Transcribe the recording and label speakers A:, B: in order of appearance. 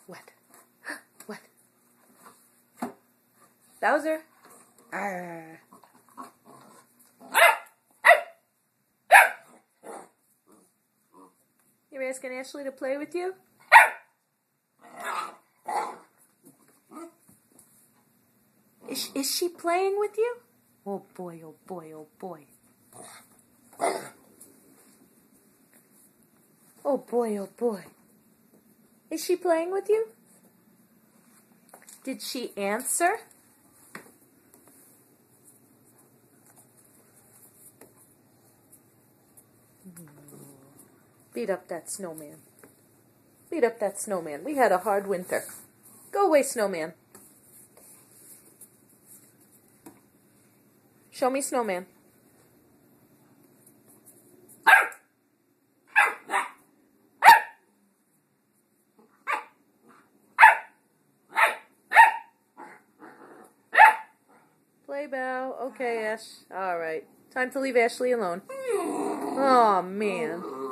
A: What? What? Bowser? Arr. You're asking Ashley to play with you? Is she playing with you? Oh boy, oh boy, oh boy. Oh boy, oh boy. Is she playing with you? Did she answer? Beat up that snowman. Beat up that snowman. We had a hard winter. Go away, snowman. Show me snowman. Play bow. Okay, Ash. All right. Time to leave Ashley alone. Oh, man.